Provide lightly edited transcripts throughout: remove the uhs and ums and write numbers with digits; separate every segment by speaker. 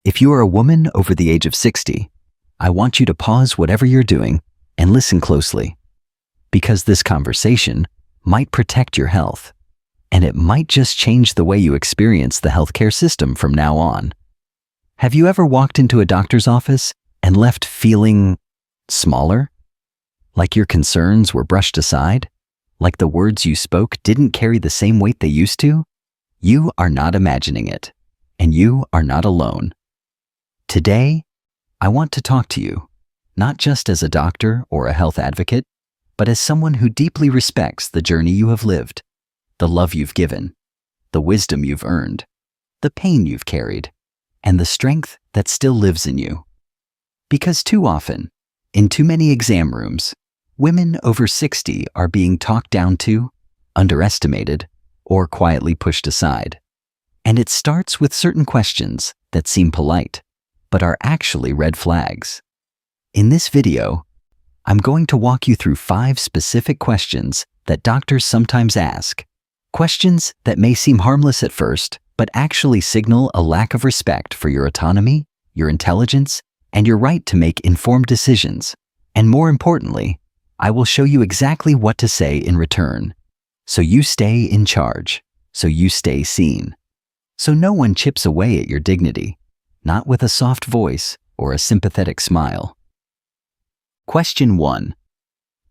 Speaker 1: If you are a woman over the age of 60, I want you to pause whatever you're doing and listen closely, because this conversation might protect your health, and it might just change the way you experience the healthcare system from now on. Have you ever walked into a doctor's office and left feeling smaller? Like your concerns were brushed aside? Like the words you spoke didn't carry the same weight they used to? You are not imagining it, and you are not alone. Today, I want to talk to you, not just as a doctor or a health advocate, but as someone who deeply respects the journey you have lived, the love you've given, the wisdom you've earned, the pain you've carried, and the strength that still lives in you. Because too often, in too many exam rooms, women over 60 are being talked down to, underestimated, or quietly pushed aside. And it starts with certain questions that seem polite, but are actually red flags. In this video, I'm going to walk you through 5 specific questions that doctors sometimes ask. Questions that may seem harmless at first, but actually signal a lack of respect for your autonomy, your intelligence, and your right to make informed decisions. And more importantly, I will show you exactly what to say in return, so you stay in charge, so you stay seen, so no one chips away at your dignity, not with a soft voice or a sympathetic smile. Question 1.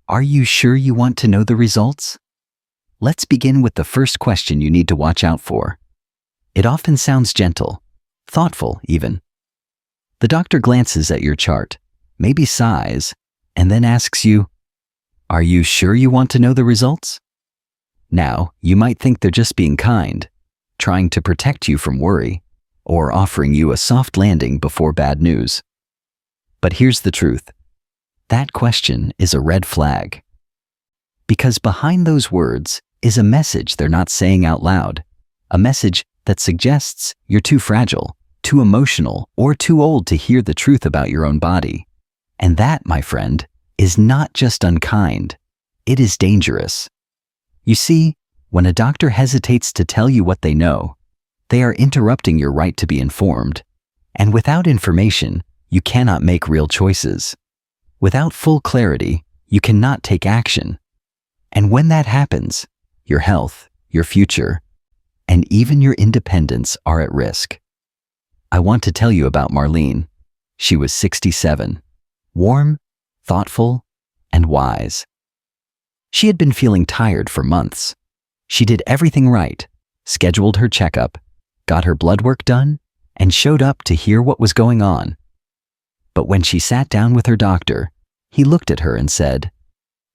Speaker 1: Are you sure you want to know the results? Let's begin with the first question you need to watch out for. It often sounds gentle, thoughtful even. The doctor glances at your chart, maybe sighs, and then asks you, "Are you sure you want to know the results?" Now, you might think they're just being kind, trying to protect you from worry, or offering you a soft landing before bad news. But here's the truth. That question is a red flag. Because behind those words is a message they're not saying out loud, a message that suggests you're too fragile, too emotional, or too old to hear the truth about your own body. And that, my friend, is not just unkind, it is dangerous. You see, when a doctor hesitates to tell you what they know, they are interrupting your right to be informed. And without information, you cannot make real choices. Without full clarity, you cannot take action. And when that happens, your health, your future, and even your independence are at risk. I want to tell you about Marlene. She was 67, warm, thoughtful, and wise. She had been feeling tired for months. She did everything right, scheduled her checkup, got her blood work done, and showed up to hear what was going on. But when she sat down with her doctor, he looked at her and said,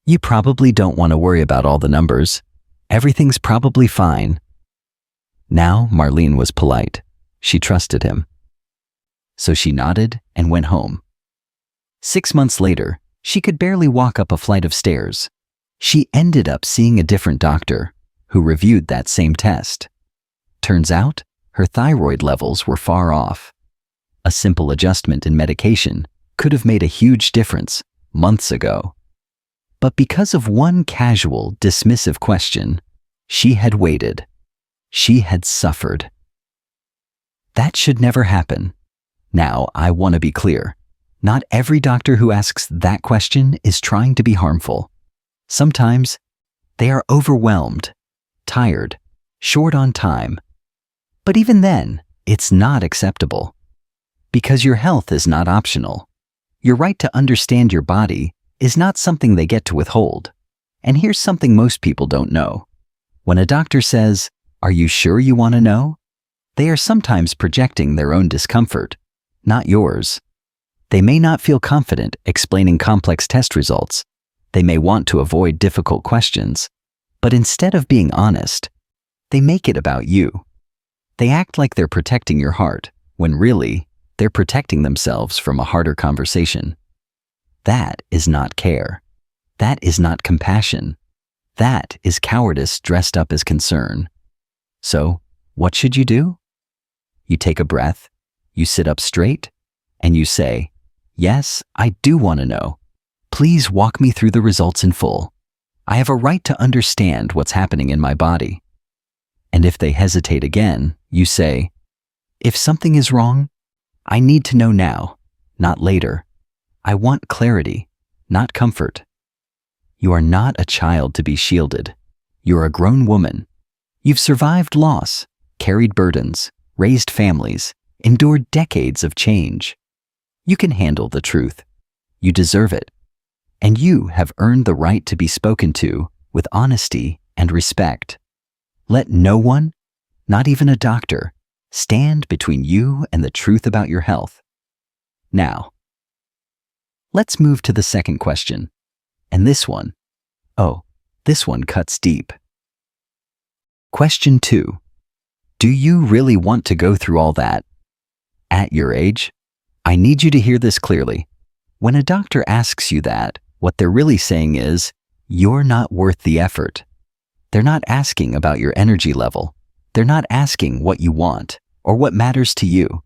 Speaker 1: "You probably don't want to worry about all the numbers. Everything's probably fine." Now Marlene was polite. She trusted him. So she nodded and went home. 6 months later, she could barely walk up a flight of stairs. She ended up seeing a different doctor, who reviewed that same test. Turns out, her thyroid levels were far off. A simple adjustment in medication could have made a huge difference months ago. But because of one casual, dismissive question, she had waited. She had suffered. That should never happen. Now, I want to be clear. Not every doctor who asks that question is trying to be harmful. Sometimes, they are overwhelmed, tired, short on time. But even then, it's not acceptable. Because your health is not optional. Your right to understand your body is not something they get to withhold. And here's something most people don't know. When a doctor says, "Are you sure you want to know?" they are sometimes projecting their own discomfort, not yours. They may not feel confident explaining complex test results. They may want to avoid difficult questions. But instead of being honest, they make it about you. They act like they're protecting your heart, when really, they're protecting themselves from a harder conversation. That is not care. That is not compassion. That is cowardice dressed up as concern. So, what should you do? You take a breath, you sit up straight, and you say, "Yes, I do want to know. Please walk me through the results in full. I have a right to understand what's happening in my body." And if they hesitate again, you say, "If something is wrong, I need to know now, not later. I want clarity, not comfort. You are not a child to be shielded. You're a grown woman. You've survived loss, carried burdens, raised families, endured decades of change. You can handle the truth. You deserve it. And you have earned the right to be spoken to with honesty and respect. Let no one, not even a doctor, stand between you and the truth about your health. Now, let's move to the second question. And this one cuts deep. Question 2. Do you really want to go through all that? At your age? I need you to hear this clearly. When a doctor asks you that, what they're really saying is, you're not worth the effort. They're not asking about your energy level. They're not asking what you want or what matters to you.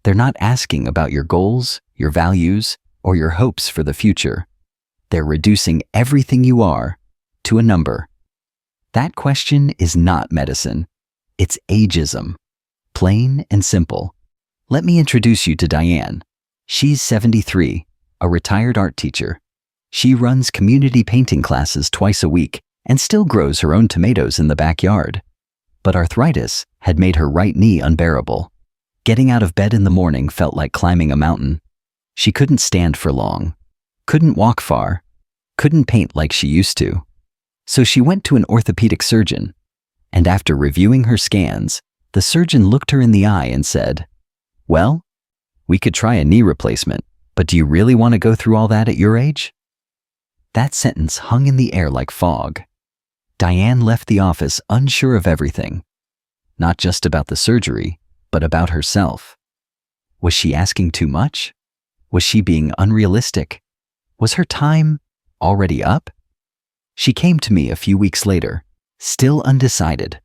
Speaker 1: They're not asking about your goals, your values, or your hopes for the future. They're reducing everything you are to a number. That question is not medicine. It's ageism. Plain and simple. Let me introduce you to Diane. She's 73, a retired art teacher. She runs community painting classes twice a week and still grows her own tomatoes in the backyard. But arthritis had made her right knee unbearable. Getting out of bed in the morning felt like climbing a mountain. She couldn't stand for long, couldn't walk far, couldn't paint like she used to. So she went to an orthopedic surgeon, and after reviewing her scans, the surgeon looked her in the eye and said, "Well, we could try a knee replacement, but do you really want to go through all that at your age?" That sentence hung in the air like fog. Diane left the office unsure of everything, not just about the surgery, but about herself. Was she asking too much? Was she being unrealistic? Was her time already up? She came to me a few weeks later, still undecided.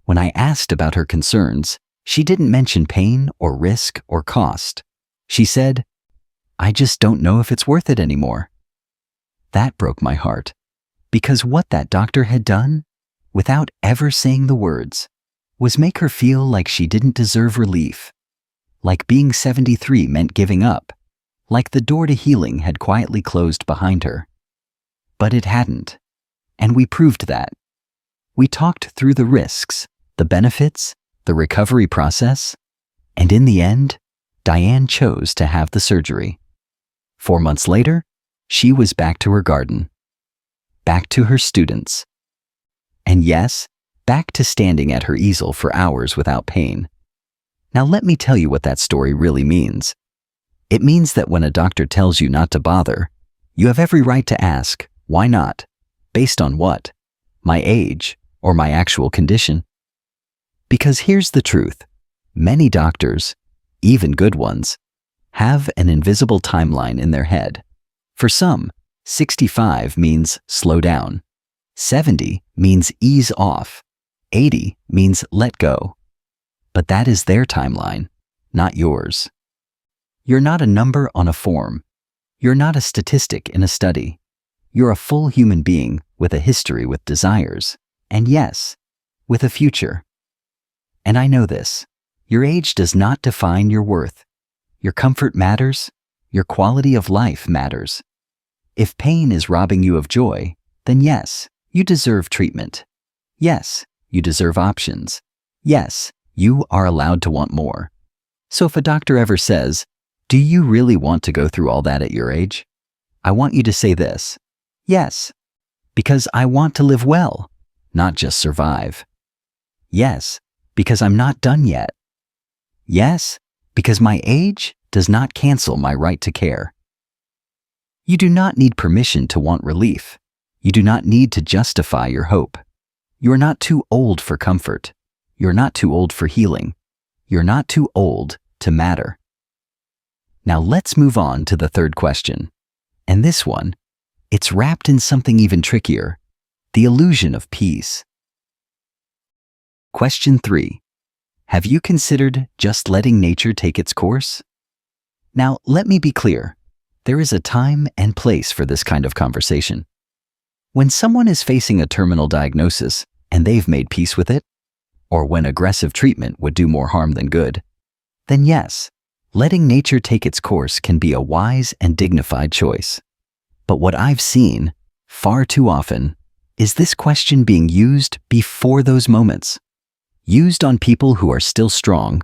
Speaker 1: When I asked about her concerns, she didn't mention pain or risk or cost. She said, "I just don't know if it's worth it anymore." That broke my heart, because what that doctor had done, without ever saying the words, was make her feel like she didn't deserve relief, like being 73 meant giving up, like the door to healing had quietly closed behind her. But it hadn't, and we proved that. We talked through the risks, the benefits, the recovery process, and in the end, Diane chose to have the surgery. 4 months later, she was back to her garden, back to her students, and yes, back to standing at her easel for hours without pain. Now let me tell you what that story really means. It means that when a doctor tells you not to bother, you have every right to ask, why not? Based on what? My age or my actual condition? Because here's the truth. Many doctors, even good ones, have an invisible timeline in their head. For some, 65 means slow down. 70 means ease off. 80 means let go. But that is their timeline, not yours. You're not a number on a form. You're not a statistic in a study. You're a full human being with a history, with desires, and yes, with a future. And I know this. Your age does not define your worth. Your comfort matters. Your quality of life matters. If pain is robbing you of joy, then yes, you deserve treatment. Yes, you deserve options. Yes, you are allowed to want more. So if a doctor ever says, "Do you really want to go through all that at your age?" I want you to say this: yes, because I want to live well, not just survive. Yes, because I'm not done yet. Yes, because my age does not cancel my right to care. You do not need permission to want relief. You do not need to justify your hope. You are not too old for comfort. You're not too old for healing. You're not too old to matter. Now let's move on to the third question. And this one, it's wrapped in something even trickier: the illusion of peace. Question 3. Have you considered just letting nature take its course? Now, let me be clear. There is a time and place for this kind of conversation. When someone is facing a terminal diagnosis and they've made peace with it, or when aggressive treatment would do more harm than good, then yes, letting nature take its course can be a wise and dignified choice. But what I've seen, far too often, is this question being used before those moments. Used on people who are still strong,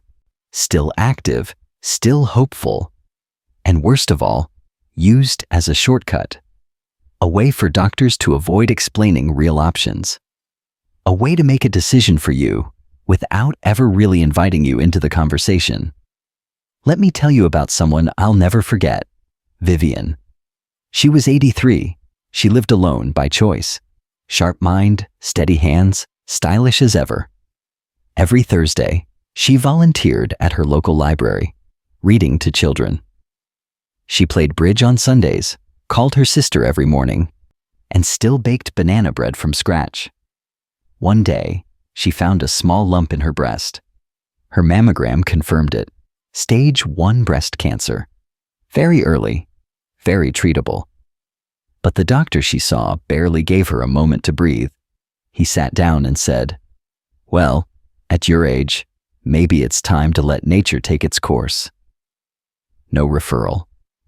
Speaker 1: still active, still hopeful, and worst of all, used as a shortcut. A way for doctors to avoid explaining real options. A way to make a decision for you without ever really inviting you into the conversation. Let me tell you about someone I'll never forget, Vivian. She was 83. She lived alone by choice. Sharp mind, steady hands, stylish as ever. Every Thursday, she volunteered at her local library, reading to children. She played bridge on Sundays, called her sister every morning, and still baked banana bread from scratch. One day, she found a small lump in her breast. Her mammogram confirmed it. Stage 1 breast cancer. Very early, very treatable. But the doctor she saw barely gave her a moment to breathe. He sat down and said, "Well, at your age, maybe it's time to let nature take its course." No referral,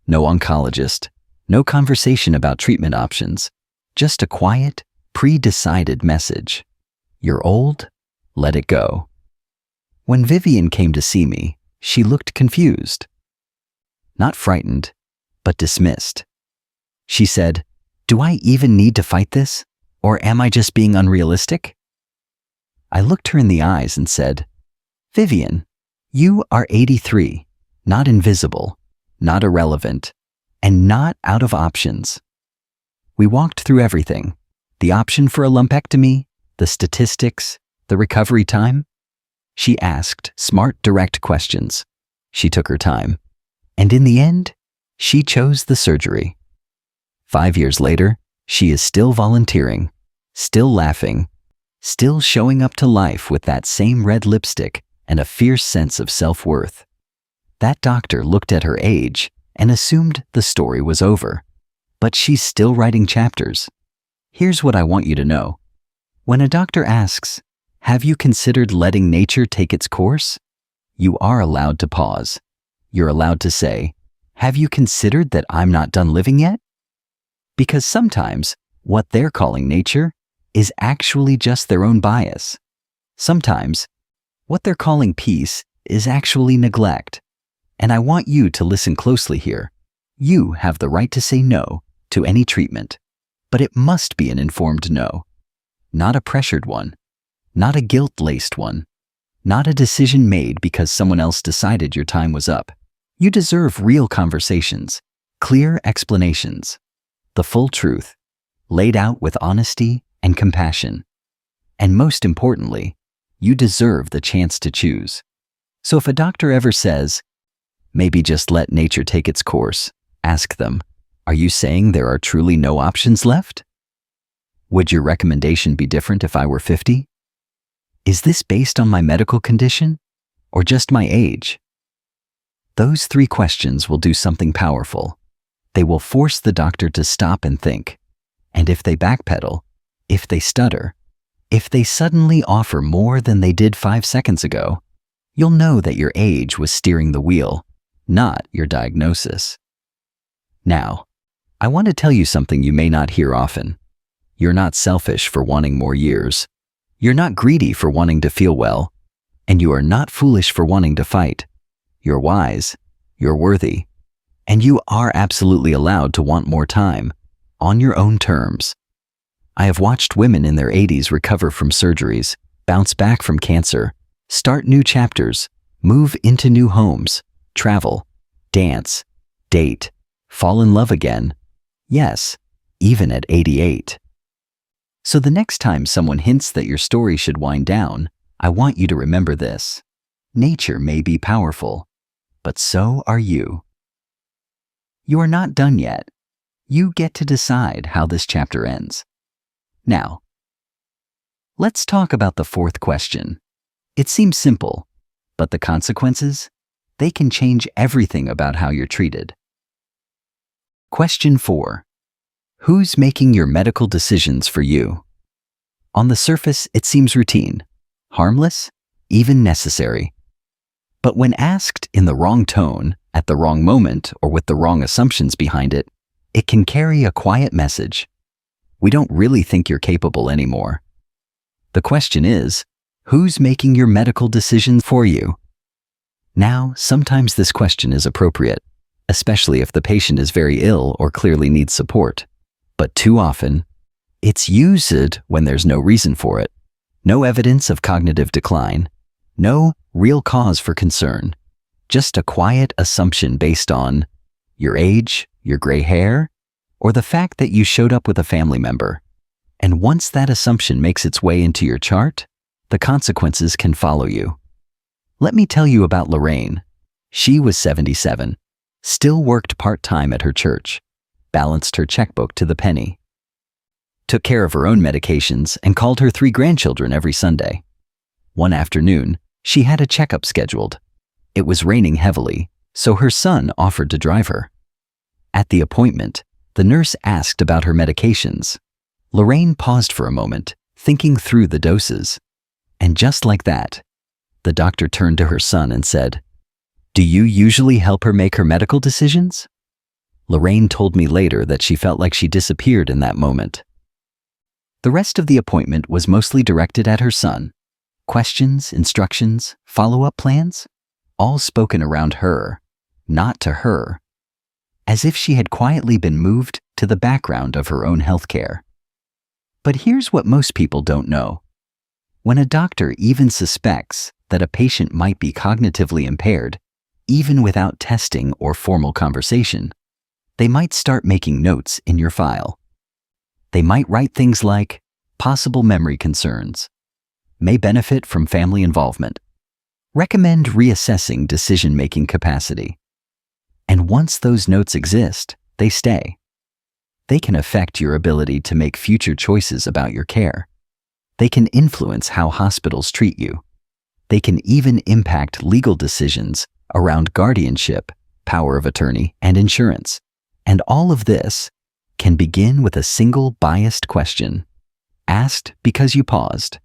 Speaker 1: no oncologist, no conversation about treatment options, just a quiet, pre-decided message. You're old, let it go. When Vivian came to see me, she looked confused. Not frightened, but dismissed. She said, "Do I even need to fight this? Or am I just being unrealistic?" I looked her in the eyes and said, "Vivian, you are 83, not invisible, not irrelevant, and not out of options." We walked through everything, the option for a lumpectomy, the statistics, the recovery time. She asked smart, direct questions. She took her time. And in the end, she chose the surgery. 5 years later, she is still volunteering, still laughing, still showing up to life with that same red lipstick and a fierce sense of self-worth. That doctor looked at her age and assumed the story was over. But she's still writing chapters. Here's what I want you to know. When a doctor asks, "Have you considered letting nature take its course?" you are allowed to pause. You're allowed to say, "Have you considered that I'm not done living yet?" Because sometimes what they're calling nature is actually just their own bias. Sometimes what they're calling peace is actually neglect. And I want you to listen closely here. You have the right to say no to any treatment, but it must be an informed no. Not a pressured one, not a guilt-laced one, not a decision made because someone else decided your time was up. You deserve real conversations, clear explanations, the full truth, laid out with honesty and compassion. And most importantly, you deserve the chance to choose. So if a doctor ever says, "Maybe just let nature take its course," ask them, "Are you saying there are truly no options left? Would your recommendation be different if I were 50? Is this based on my medical condition or just my age?" Those 3 questions will do something powerful. They will force the doctor to stop and think. And if they backpedal, if they stutter, if they suddenly offer more than they did 5 seconds ago, you'll know that your age was steering the wheel, not your diagnosis. Now, I want to tell you something you may not hear often. You're not selfish for wanting more years. You're not greedy for wanting to feel well. And you are not foolish for wanting to fight. You're wise, you're worthy, and you are absolutely allowed to want more time, on your own terms. I have watched women in their 80s recover from surgeries, bounce back from cancer, start new chapters, move into new homes, travel, dance, date, fall in love again. Yes, even at 88. So the next time someone hints that your story should wind down, I want you to remember this. Nature may be powerful, but so are you. You are not done yet. You get to decide how this chapter ends. Now, let's talk about the 4th question. It seems simple, but the consequences, they can change everything about how you're treated. Question 4. Who's making your medical decisions for you? On the surface, it seems routine, harmless, even necessary. But when asked in the wrong tone, at the wrong moment, or with the wrong assumptions behind it, it can carry a quiet message. We don't really think you're capable anymore. The question is, who's making your medical decisions for you? Now, sometimes this question is appropriate, especially if the patient is very ill or clearly needs support. But too often, it's used when there's no reason for it, no evidence of cognitive decline, no real cause for concern, just a quiet assumption based on your age, your gray hair, or the fact that you showed up with a family member. And once that assumption makes its way into your chart, the consequences can follow you. Let me tell you about Lorraine. She was 77, still worked part-time at her church, balanced her checkbook to the penny, took care of her own medications, and called her 3 grandchildren every Sunday. One afternoon, she had a checkup scheduled. It was raining heavily, so her son offered to drive her. At the appointment, the nurse asked about her medications. Lorraine paused for a moment, thinking through the doses. And just like that, the doctor turned to her son and said, "Do you usually help her make her medical decisions?" Lorraine told me later that she felt like she disappeared in that moment. The rest of the appointment was mostly directed at her son. Questions, instructions, follow-up plans, all spoken around her, not to her, as if she had quietly been moved to the background of her own healthcare. But here's what most people don't know. When a doctor even suspects that a patient might be cognitively impaired, even without testing or formal conversation, they might start making notes in your file. They might write things like, possible memory concerns, may benefit from family involvement, recommend reassessing decision-making capacity. And once those notes exist, they stay. They can affect your ability to make future choices about your care. They can influence how hospitals treat you. They can even impact legal decisions around guardianship, power of attorney, and insurance. And all of this can begin with a single biased question, asked because you paused,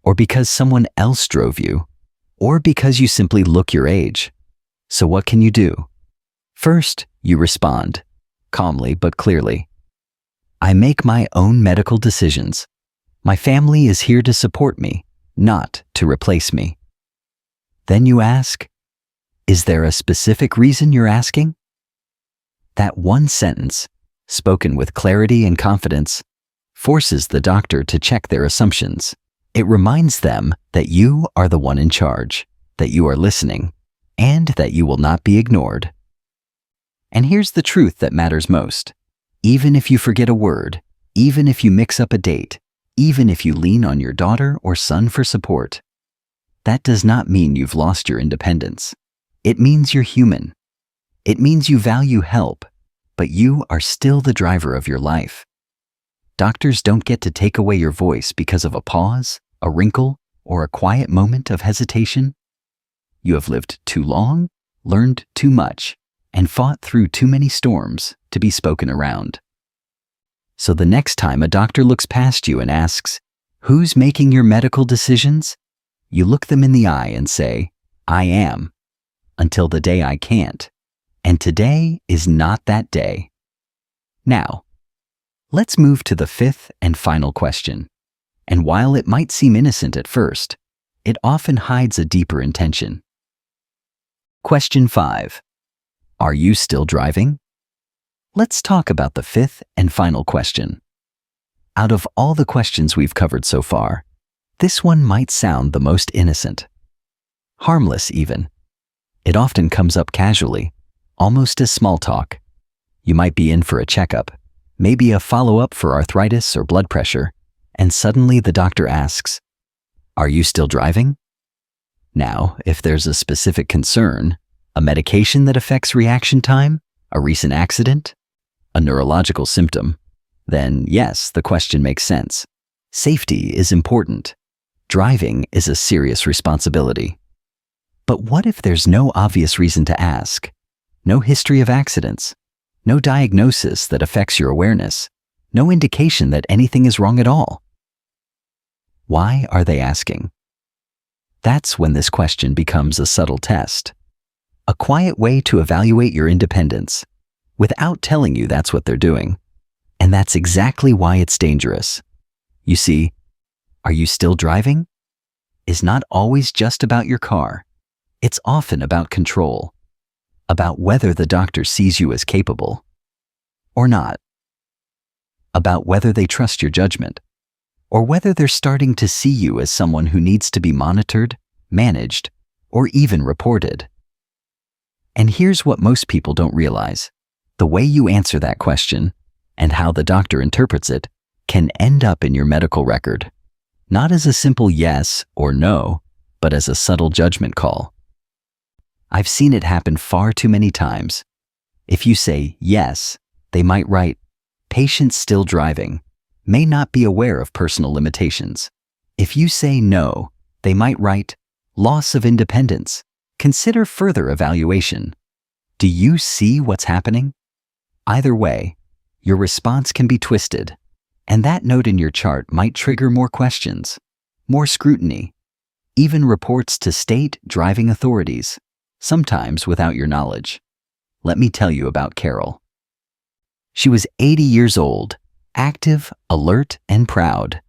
Speaker 1: or because someone else drove you, or because you simply look your age. So what can you do? First, you respond, calmly but clearly. I make my own medical decisions. My family is here to support me, not to replace me. Then you ask, is there a specific reason you're asking? That one sentence, spoken with clarity and confidence, forces the doctor to check their assumptions. It reminds them that you are the one in charge, that you are listening, and that you will not be ignored. And here's the truth that matters most. Even if you forget a word, even if you mix up a date, even if you lean on your daughter or son for support, that does not mean you've lost your independence. It means you're human. It means you value help, but you are still the driver of your life. Doctors don't get to take away your voice because of a pause, a wrinkle, or a quiet moment of hesitation. You have lived too long, learned too much, and fought through too many storms to be spoken around. So the next time a doctor looks past you and asks, "Who's making your medical decisions?" you look them in the eye and say, "I am, until the day I can't. And today is not that day." Now, let's move to the 5th and final question. And while it might seem innocent at first, it often hides a deeper intention. Question 5. Are you still driving? Let's talk about the 5th and final question. Out of all the questions we've covered so far, this one might sound the most innocent. Harmless even. It often comes up casually, almost as small talk. You might be in for a checkup, maybe a follow-up for arthritis or blood pressure, and suddenly the doctor asks, "Are you still driving?" Now, if there's a specific concern, a medication that affects reaction time, a recent accident, a neurological symptom, then yes, the question makes sense. Safety is important. Driving is a serious responsibility. But what if there's no obvious reason to ask? No history of accidents, no diagnosis that affects your awareness, no indication that anything is wrong at all? Why are they asking? That's when this question becomes a subtle test. A quiet way to evaluate your independence, without telling you that's what they're doing. And that's exactly why it's dangerous. You see, are you still driving? Is not always just about your car. It's often about control, about whether the doctor sees you as capable or not, about whether they trust your judgment, or whether they're starting to see you as someone who needs to be monitored, managed, or even reported. And here's what most people don't realize. The way you answer that question, and how the doctor interprets it, can end up in your medical record, not as a simple yes or no, but as a subtle judgment call. I've seen it happen far too many times. If you say yes, they might write, "Patient still driving, may not be aware of personal limitations." If you say no, they might write, "Loss of independence, consider further evaluation." Do you see what's happening? Either way, your response can be twisted, and that note in your chart might trigger more questions, more scrutiny, even reports to state driving authorities, sometimes without your knowledge. Let me tell you about Carol. She was 80 years old, active, alert, and proud.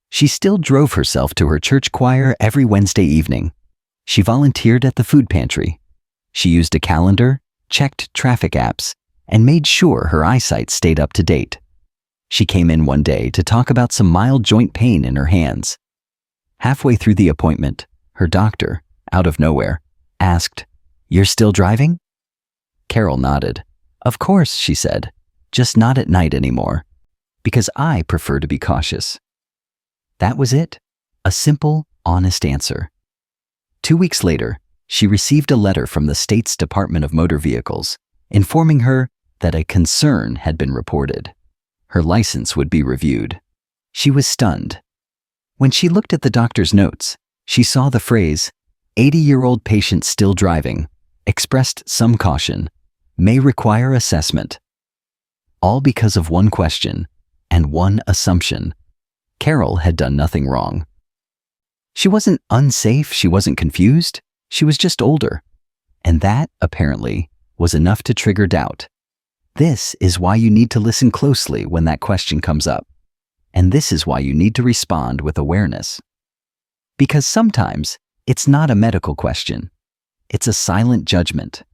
Speaker 1: She still drove herself to her church choir every Wednesday evening. She volunteered at the food pantry. She used a calendar, checked traffic apps, and made sure her eyesight stayed up to date. She came in one day to talk about some mild joint pain in her hands. Halfway through the appointment, her doctor, out of nowhere, asked, "You're still driving?" Carol nodded. "Of course," she said, "just not at night anymore, because I prefer to be cautious." That was it. A simple, honest answer. 2 weeks later, she received a letter from the state's Department of Motor Vehicles informing her that a concern had been reported. Her license would be reviewed. She was stunned. When she looked at the doctor's notes, she saw the phrase, "80-year-old patient still driving, expressed some caution, may require assessment." All because of one question and one assumption. Carol had done nothing wrong. She wasn't unsafe, she wasn't confused, she was just older. And that, apparently, was enough to trigger doubt. This is why you need to listen closely when that question comes up. And this is why you need to respond with awareness. Because sometimes it's not a medical question. It's a silent judgment.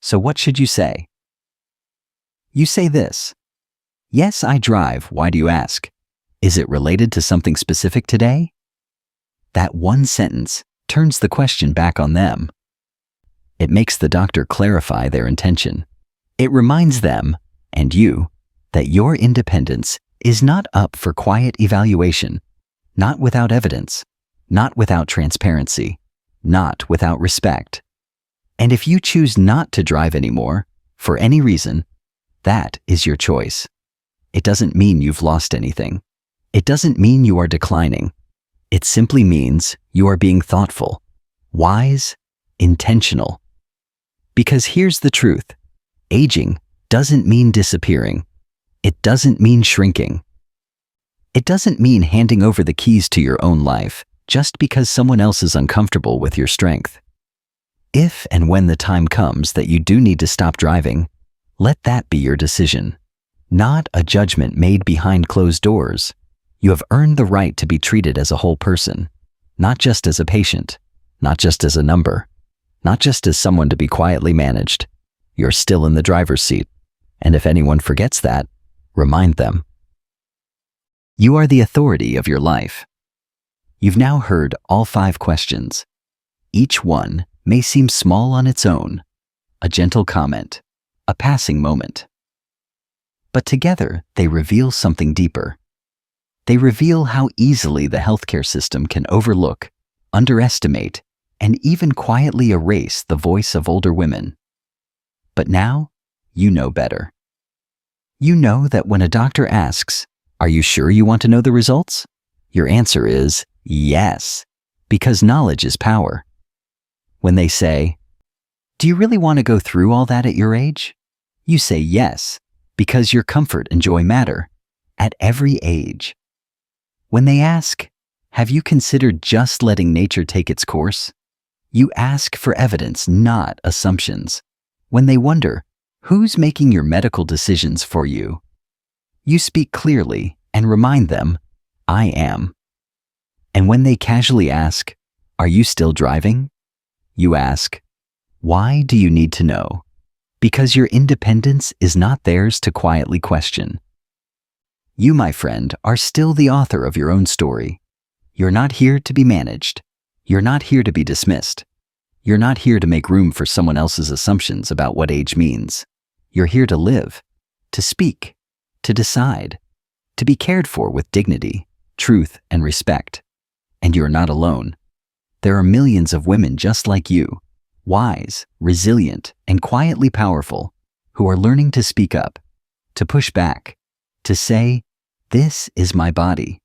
Speaker 1: So what should you say? You say this: "Yes, I drive. Why do you ask? Is it related to something specific today?" That one sentence turns the question back on them. It makes the doctor clarify their intention. It reminds them, and you, that your independence is not up for quiet evaluation, not without evidence, not without transparency, not without respect. And if you choose not to drive anymore, for any reason, that is your choice. It doesn't mean you've lost anything. It doesn't mean you are declining. It simply means you are being thoughtful, wise, intentional. Because here's the truth. Aging doesn't mean disappearing. It doesn't mean shrinking. It doesn't mean handing over the keys to your own life just because someone else is uncomfortable with your strength. If and when the time comes that you do need to stop driving, let that be your decision, not a judgment made behind closed doors. You have earned the right to be treated as a whole person, not just as a patient, not just as a number, not just as someone to be quietly managed. You're still in the driver's seat, and if anyone forgets that, remind them. You are the authority of your life. You've now heard all 5 questions. Each one may seem small on its own, a gentle comment, a passing moment. But together, they reveal something deeper. They reveal how easily the healthcare system can overlook, underestimate, and even quietly erase the voice of older women. But now, you know better. You know that when a doctor asks, "Are you sure you want to know the results?" your answer is yes, because knowledge is power. When they say, "Do you really want to go through all that at your age?" you say yes, because your comfort and joy matter at every age. When they ask, Have you considered just letting nature take its course? You ask for evidence, not assumptions. When they wonder, who's making your medical decisions for you? You speak clearly and remind them, I am. And when they casually ask, are you still driving? You ask, why do you need to know? Because your independence is not theirs to quietly question. You, my friend, are still the author of your own story. You're not here to be managed. You're not here to be dismissed. You're not here to make room for someone else's assumptions about what age means. You're here to live, to speak, to decide, to be cared for with dignity, truth, and respect. And you're not alone. There are millions of women just like you, wise, resilient, and quietly powerful, who are learning to speak up, to push back, to say, this is my body,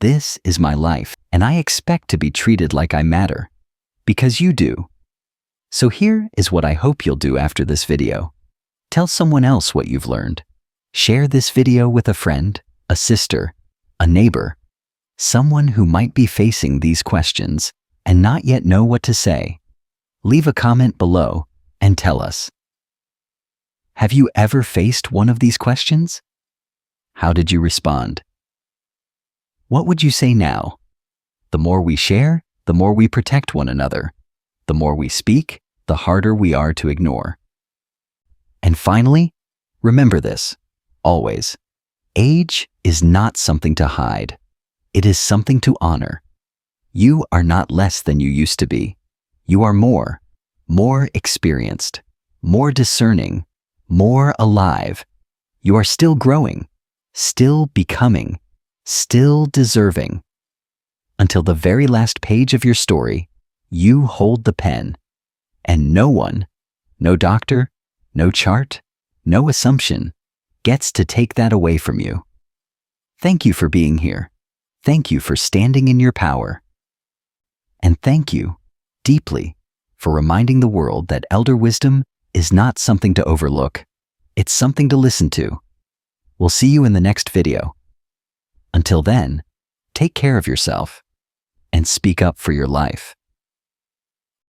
Speaker 1: this is my life, and I expect to be treated like I matter, because you do. So here is what I hope you'll do after this video. Tell someone else what you've learned. Share this video with a friend, a sister, a neighbor, someone who might be facing these questions and not yet know what to say. Leave a comment below and tell us. Have you ever faced one of these questions? How did you respond? What would you say now? The more we share, the more we protect one another. The more we speak, the harder we are to ignore. And finally, remember this, always. Age is not something to hide. It is something to honor. You are not less than you used to be. You are more experienced, more discerning, more alive. You are still growing, still becoming, still deserving. Until the very last page of your story, you hold the pen. And no one, no doctor, no chart, no assumption, gets to take that away from you. Thank you for being here. Thank you for standing in your power. And thank you, deeply, for reminding the world that elder wisdom is not something to overlook. It's something to listen to. We'll see you in the next video. Until then, take care of yourself and speak up for your life.